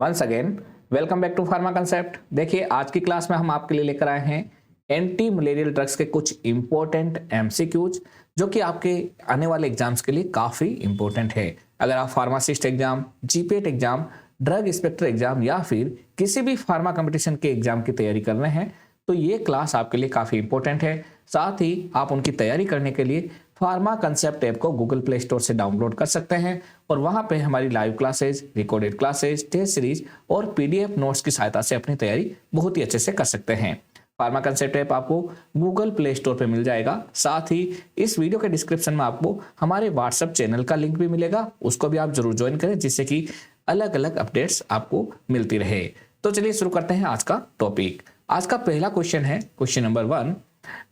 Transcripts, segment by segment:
Once again welcome back to pharma concept. देखिए आज की क्लास में हम आपके लिए लेकर आए हैं एंटी मलेरियल ड्रग्स के कुछ इंपॉर्टेंट एमसीक्यूज जो कि आपके आने वाले एग्जाम्स के लिए काफ़ी इंपॉर्टेंट है। अगर आप pharmacist exam, GPAT exam, drug inspector exam या फिर किसी भी फार्मा कंपटीशन के एग्जाम की तैयारी कर रहे हैं तो ये क्लास आपके लिए काफ़ी इंपॉर्टेंट है। साथ ही आप उनकी तैयारी करने के लिए फार्मा कंसेप्ट ऐप को गूगल प्ले स्टोर से डाउनलोड कर सकते हैं और वहां पे हमारी live classes, recorded classes, test series और पीडीएफ नोट्स की सहायता से अपनी तैयारी बहुत ही अच्छे से कर सकते हैं। फार्मा कंसेप्ट ऐप आपको गूगल प्ले स्टोर पे मिल जाएगा। साथ ही इस वीडियो के डिस्क्रिप्शन में आपको हमारे व्हाट्सएप चैनल का लिंक भी मिलेगा, उसको भी आप जरूर ज्वाइन करें जिससे कि अलग अलग अपडेट्स आपको मिलती रहे। तो चलिए शुरू करते हैं आज का टॉपिक। आज का पहला क्वेश्चन है question number 1,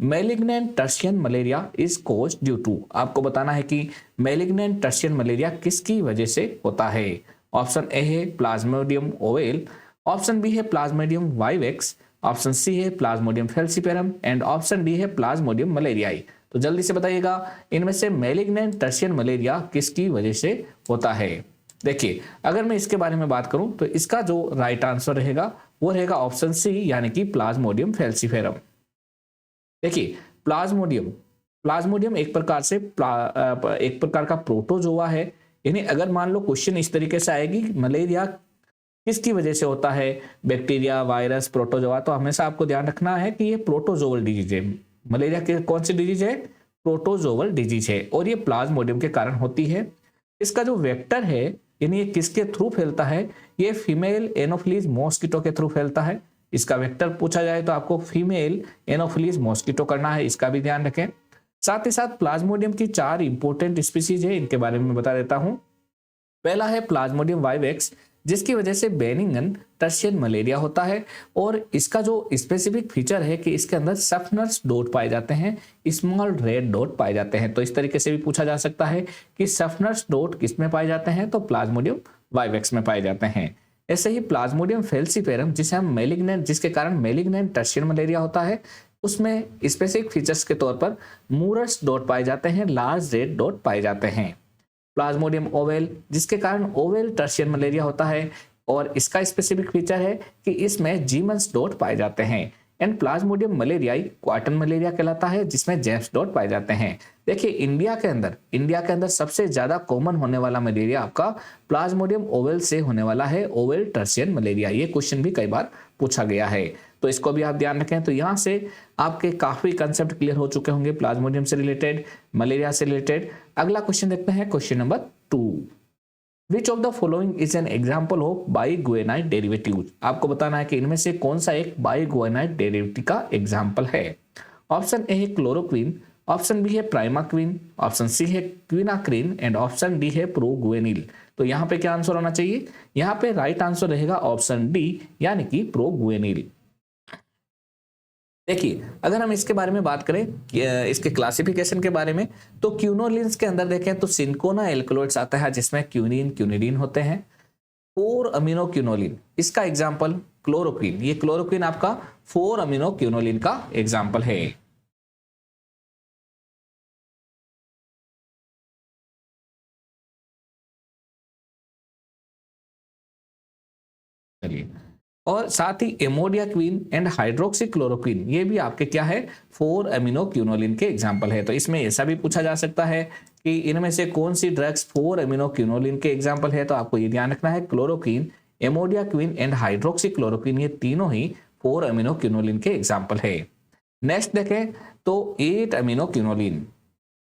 malignant tertian malaria is caused due to. आपको बताना है कि मैलिग्नेंट टर्शियन मलेरिया किसकी वजह से होता है। ऑप्शन ए है प्लाज्मोडियम ओवेल, ऑप्शन बी है प्लाज्मोडियम वाइवेक्स, ऑप्शन सी है Plasmodium falciparum and option D है प्लाज्मोडियम मलेरियाई। तो जल्दी से बताइएगा इनमें से मैलिग्नेंट टर्शियन मलेरिया किसकी वजह से होता है। देखिए अगर मैं इसके बारे में बात करूं तो इसका जो राइट आंसर रहेगा वो रहेगा ऑप्शन सी यानी कि प्लाज्मोडियम फेल्सीपेरम। देखिए प्लाज्मोडियम प्लाज्मोडियम एक प्रकार से एक प्रकार का प्रोटोजोआ है। यानी अगर मान लो क्वेश्चन इस तरीके से आएगी मलेरिया किसकी वजह से होता है, बैक्टीरिया, वायरस, प्रोटोजोआ, तो हमेशा आपको ध्यान रखना है कि ये प्रोटोजोवल डिजीज है। मलेरिया की कौन सी डिजीज है? प्रोटोजोवल डिजीज है और ये प्लाज्मोडियम के कारण होती है। इसका जो वेक्टर है यानी ये किसके थ्रू फैलता है, ये फीमेल एनोफिलीज मॉस्किटो के थ्रू फैलता है। इसका वेक्टर पूछा जाए तो आपको फीमेल एनोफिलीज मॉस्किटो करना है, इसका भी ध्यान रखें। साथ ही साथ प्लाज्मोडियम की 4 इंपॉर्टेंट स्पीसीज है, इनके बारे में बता देता हूं। पहला है प्लाज्मोडियम वाइवेक्स जिसकी वजह से बेनिंगन टर्शियन मलेरिया होता है और इसका जो स्पेसिफिक फीचर है कि इसके अंदर सफनर्स डॉट पाए जाते हैं, स्मॉल रेड डॉट पाए जाते हैं। तो इस तरीके से भी पूछा जा सकता है कि सफनर्स डॉट किस में पाए जाते हैं, तो प्लाज्मोडियम वाइवेक्स में पाए जाते हैं। ऐसे ही प्लाज्मोडियम फेल्सीपेरम जिसे हम मैलिग्नेंट, जिसके कारण मैलिग्नेंट टर्शियन मलेरिया होता है, उसमें स्पेसिफिक फीचर्स के तौर पर मूरस डॉट पाए जाते हैं, लार्ज रेड डॉट पाए जाते हैं। प्लाज्मोडियम ओवेल जिसके कारण ओवेल टर्शियन मलेरिया होता है और इसका स्पेसिफिक फीचर है कि इसमें जीमंस डॉट पाए जाते हैं। एंड प्लाज्मोडियम मलेरियाई क्वार्टन मलेरिया कहलाता है जिसमें जेम्स डॉट पाए जाते हैं। देखिए इंडिया के अंदर सबसे ज्यादा कॉमन होने वाला मलेरिया आपका प्लाज्मोडियम ओवेल से होने वाला है, ओवेल टर्शियन मलेरिया। ये क्वेश्चन भी कई बार पूछा गया है तो इसको भी आप ध्यान रखें। तो यहाँ से आपके काफी कंसेप्ट क्लियर हो चुके होंगे प्लाज्मोडियम से रिलेटेड, मलेरिया से रिलेटेड। अगला क्वेश्चन देखते हैं question number 2, which of the following is an example of biguanide derivative. आपको बताना है कि इनमें से कौन सा एक बाइगुएनाइट डेरिवेटिव का एग्जाम्पल है। ऑप्शन ए है क्लोरोक्वीन, ऑप्शन बी है प्राइमाक्वीन, ऑप्शन सी है क्विनाक्रीन एंड ऑप्शन डी है प्रोगुएनिल। तो यहाँ पे क्या आंसर होना चाहिए? यहाँ पे राइट आंसर रहेगा ऑप्शन डी यानी कि प्रोगुएनिल। देखिए अगर हम इसके बारे में बात करें इसके क्लासिफिकेशन के बारे में तो क्यूनोलिन्स के अंदर देखें तो सिंकोना एल्कलॉइड्स आता है जिसमें क्यूनिन, क्यूनिडीन होते हैं। 4 अमीनो क्यूनोलिन, इसका एग्जांपल क्लोरोक्वीन। ये क्लोरोक्वीन आपका 4 अमीनो क्यूनोलिन का एग्जांपल है। चलिए और साथ ही एमोडिया क्वीन एंड हाइड्रोक्सी क्लोरोक्वीन ये भी आपके क्या है, 4 अमीनो क्यूनोलिन के एग्जाम्पल है। तो इसमें ऐसा भी पूछा जा सकता है कि इनमें से कौन सी ड्रग्स 4 अमीनो क्यूनोलिन के एग्जाम्पल है। तो आपको ये ध्यान रखना है chloroquine, amodiaquine and hydroxychloroquine ये तीनों ही 4 अमीनो क्यूनोलिन के एग्जाम्पल है। नेक्स्ट देखें तो 8 अमीनो क्यूनोलिन,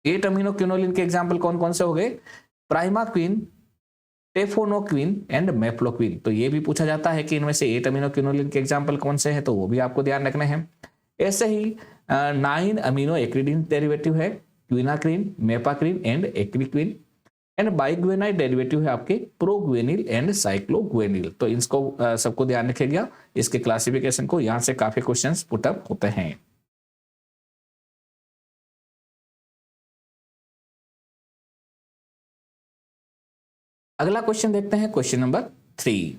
8 अमीनो क्यूनोलिन के एग्जाम्पल कौन कौन से हो गए? Primaquine, tafenoquine and mefloquine. तो ये भी पूछा जाता है कि इनमें से 8 अमीनो क्यूनोलिन के एग्जांपल कौन से हैं, तो वो भी आपको ध्यान रखने हैं। ऐसे ही 9 अमीनो एक्रिडीन डेरिवेटिव है, क्विनाक्रिन, मेपाक्रिन एंड एक्रिक्विन। एंड बाइगुएनाइट डेरिवेटिव है आपके प्रोगुएनिल एंड साइक्लोगुएनिल। तो इसको सबको ध्यान रखिएगा, इसके क्लासिफिकेशन को, यहाँ से काफी क्वेश्चन पुटअप होते हैं। अगला क्वेश्चन देखते हैं question number 3,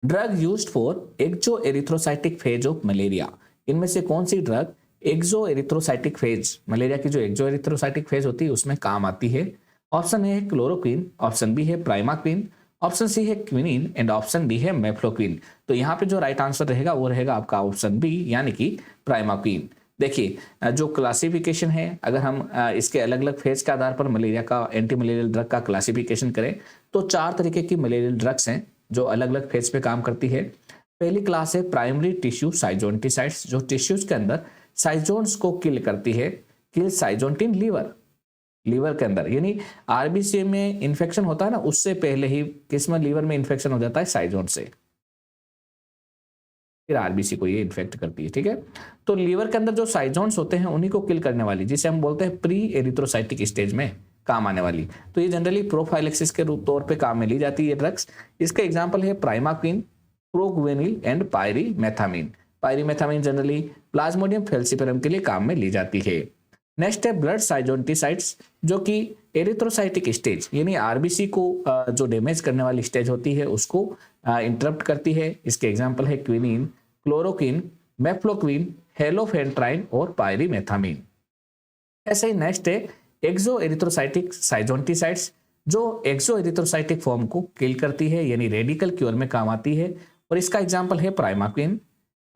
drug used for exo erythrocytic phase of malaria. इनमें से कौन सी drug exo erythrocytic phase, malaria की जो एक्सो एरिथ्रोसाइटिक फेज होती है उसमें काम आती है। ऑप्शन ए है क्लोरोक्वीन, ऑप्शन बी है प्राइमाक्वीन, ऑप्शन सी है क्विनीन एंड ऑप्शन डी है मेफ्लोक्विन। तो यहाँ पे जो राइट आंसर रहेगा वो रहेगा आपका ऑप्शन बी यानी कि प्राइमाक्विन। देखिए जो क्लासिफिकेशन है, अगर हम इसके अलग अलग फेज के आधार पर मलेरिया का एंटी मलेरियल ड्रग का क्लासिफिकेशन करें तो 4 तरीके की मलेरियल ड्रग्स हैं जो अलग अलग फेज पे काम करती है। पहली क्लास है प्राइमरी टिश्यू साइजोंटिसाइड्स, जो टिश्यूज के अंदर साइजोन्स को किल करती है, किल साइजोंटिन लीवर के अंदर, यानी आरबीसी में इन्फेक्शन होता है ना, उससे पहले ही किसमें लीवर में इन्फेक्शन हो जाता है साइजोन से, फिर आरबीसी को ये इन्फेक्ट करती है। ठीक है, तो लीवर के अंदर जो साइजोन्स होते हैं उन्हीं को किल करने वाली, जिसे हम बोलते हैं प्री एरिथ्रोसाइटिक स्टेज में काम आने वाली, तो ये जनरली प्रोफाइलेक्सिस के रूप तौर पे काम में ली जाती है ये ड्रग्स। इसका एग्जांपल है primaquine, proguanil and pyrimethamine. Pyrimethamine generally plasmodium falciparum के लिए काम में ली जाती है। नेक्स्ट है ब्लड साइजोंटिसाइड्स, जो कि एरिथ्रोसाइटिक स्टेज यानी आरबीसी को जो डैमेज करने वाली स्टेज होती है उसको इंटरप्ट करती है। इसके एग्जांपल है क्विनीन, क्लोरोक्विन, मेफ्लोक्विन, हेलोफेंट्राइन और पायरीमेथामिन। ऐसे ही नेक्स्ट है एक्सो एरिथ्रोसाइटिक साइजोंटिसाइड्स, जो एक्सो एरिथ्रोसाइटिक फॉर्म को किल करती है यानी रेडिकल क्योर में काम आती है, और इसका एग्जांपल है प्राइमाक्विन।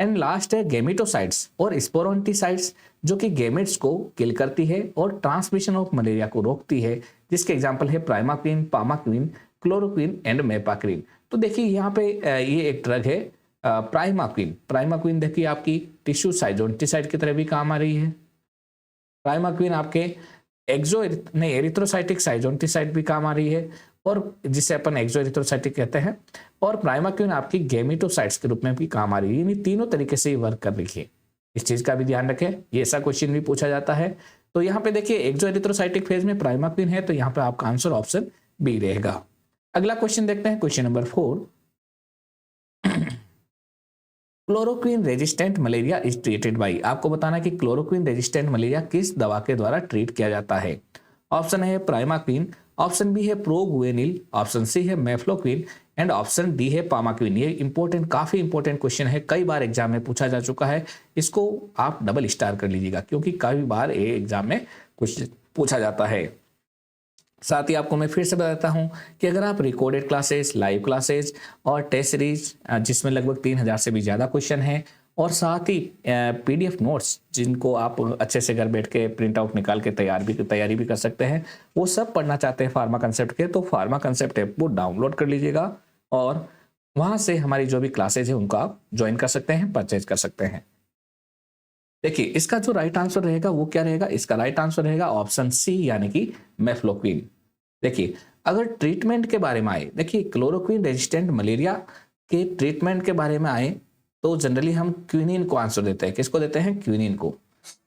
एंड लास्ट है गेमिटोसाइड्स और स्पोरोंटिसाइड्स, जो कि गेमेट्स को किल करती है और ट्रांसमिशन ऑफ मलेरिया को रोकती है, जिसके एग्जांपल है प्राइमाक्विन, पामाक्विन, क्लोरोक्विन एंड मेपाक्विन। तो देखिए यहाँ पे ये एक ड्रग है प्राइमाक्विन। प्राइमाक्विन देखिए आपकी टिश्यू साइजोंटिसाइड की तरह भी काम आ रही है। प्राइमाक्विन आपके एरिथ्रोसाइटिक साइजोंटिसाइड भी काम आ रही है, और जिसे अपन एक्सो एरिथ्रोसाइटिक कहते हैं, और प्राइमाक्विन आपकी गेमिटोसाइट्स के रूप में भी काम आ रही है, यानी तीनों तरीके से वर्क कर रही है। इस चीज का भी ध्यान रखें, ये ऐसा क्वेश्चन भी पूछा जाता है। तो यहाँ पे देखिए एक्सो एरिथ्रोसाइटिक फेज में प्राइमाक्विन है, तो यहाँ पे आपका आंसर ऑप्शन बी रहेगा। अगला क्वेश्चन देखते हैं, question number 4। Chloroquine resistant malaria is treated by, आपको बताना कि क्लोरोक्विन रेजिस्टेंट मलेरिया किस दवा के द्वारा ट्रीट किया जाता है। ऑप्शन है प्राइमाक्विन, ऑप्शन बी है प्रोग्वेनिल, ऑप्शन सी है मेफ्लोक्विन एंड ऑप्शन डी है पामाक्विन। ये इंपॉर्टेंट, काफी इंपॉर्टेंट क्वेश्चन है, कई बार एग्जाम में पूछा जा चुका है, इसको आप डबल स्टार कर लीजिएगा क्योंकि कई बार ये एग्जाम में क्वेश्चन पूछा जाता है। साथ ही आपको मैं फिर से बताता हूं कि अगर आप रिकॉर्डेड क्लासेस, लाइव क्लासेस और टेस्ट सीरीज जिसमें लगभग 3000 से भी ज़्यादा क्वेश्चन हैं, और साथ ही पीडीएफ नोट्स जिनको आप अच्छे से घर बैठ के प्रिंट आउट निकाल के तैयारी भी कर सकते हैं, वो सब पढ़ना चाहते हैं फार्मा कंसेप्ट के, तो फार्मा कंसेप्ट ऐप को डाउनलोड कर लीजिएगा और वहाँ से हमारी जो भी क्लासेज है उनको आप ज्वाइन कर सकते हैं, परचेज कर सकते हैं। देखिए इसका जो राइट आंसर रहेगा वो क्या रहेगा, इसका राइट आंसर रहेगा ऑप्शन सी यानी कि मेफ्लोक्विन। देखिए अगर ट्रीटमेंट के बारे में आए, देखिए क्लोरोक्विन रेजिस्टेंट मलेरिया के ट्रीटमेंट के बारे में आए तो जनरली हम क्विनीन को आंसर देते हैं। किसको देते हैं? क्विनीन को।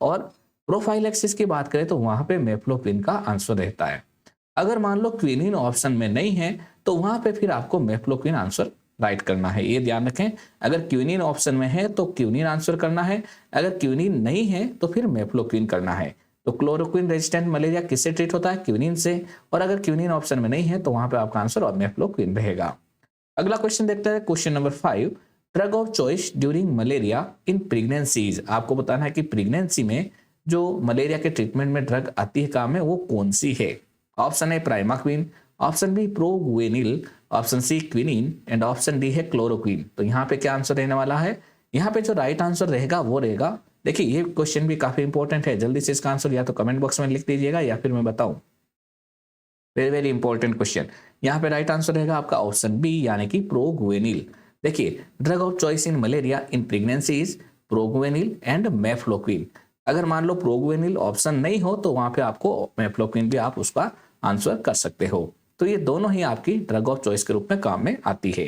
और प्रोफाइलेक्सिस की बात करें तो वहां पे मेफ्लोक्विन का आंसर रहता है। अगर मान लो क्विनीन ऑप्शन में नहीं है तो वहां पे फिर आपको मेफ्लोक्विन आंसर राइट करना है, ये ध्यान रखें। अगर क्विनीन ऑप्शन में है तो क्विनीन आंसर करना है, अगर क्विनीन नहीं है तो फिर मेफ्लोक्विन करना है। तो क्लोरोक्विन रेजिस्टेंट मलेरिया किससे ट्रीट होता है? क्विनीन से। और अगर क्विनीन ऑप्शन में नहीं है तो वहां पे आपका आंसर और मेफ्लोक्विन रहेगा। अगला क्वेश्चन देखते हैं, question number 5। Drug of choice during malaria in pregnancies, आपको बताना है कि प्रेगनेंसी में जो मलेरिया के ट्रीटमेंट में ड्रग आती है काम में वो कौन सी है। ऑप्शन है primaquine, option B proguanil, option C quinine and option D है क्लोरोक्विन। तो यहाँ पे क्या आंसर रहने वाला है? यहाँ पे जो राइट आंसर रहेगा वो रहेगा, देखिए ये क्वेश्चन भी काफी इंपॉर्टेंट है, जल्दी से इसका आंसर या तो कमेंट बॉक्स में लिख दीजिएगा या फिर मैं बताऊं। Very very important question. यहाँ पे राइट आंसर रहेगा आपका ऑप्शन बी यानी कि प्रोग्वेनिल। देखिए drug of choice in malaria in pregnancy is proguanil and mefloquine. अगर मान लो प्रोग्वेनिल ऑप्शन नहीं हो तो वहां पे आपको मेफ्लोक्विन भी आप उसका आंसर कर सकते हो। तो ये दोनों ही आपकी ड्रग ऑफ चॉइस के रूप में काम में आती है।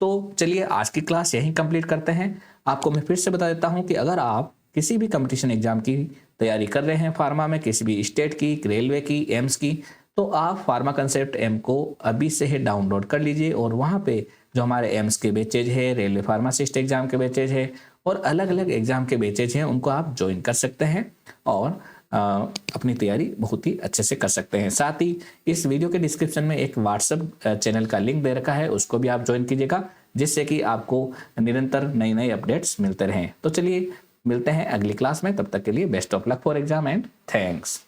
तो चलिए आज की क्लास यहीं कंप्लीट करते हैं। आपको मैं फिर से बता देता हूं कि अगर आप किसी भी कंपटीशन एग्जाम की तैयारी कर रहे हैं फार्मा में, किसी भी स्टेट की, रेलवे की, एम्स की, तो आप फार्मा कंसेप्ट एम को अभी से ही डाउनलोड कर लीजिए और वहाँ पे जो हमारे एम्स के बैचेज है, रेलवे फार्मासिस्ट एग्जाम के बैचेज है और अलग अलग एग्जाम के बैचेज हैं, उनको आप ज्वाइन कर सकते हैं और अपनी तैयारी बहुत ही अच्छे से कर सकते हैं। साथ ही इस वीडियो के डिस्क्रिप्शन में एक व्हाट्सएप चैनल का लिंक दे रखा है, उसको भी आप ज्वाइन कीजिएगा, जिससे कि आपको निरंतर नई नई अपडेट्स मिलते रहें। तो चलिए मिलते हैं अगली क्लास में, तब तक के लिए best of luck for exam and thanks.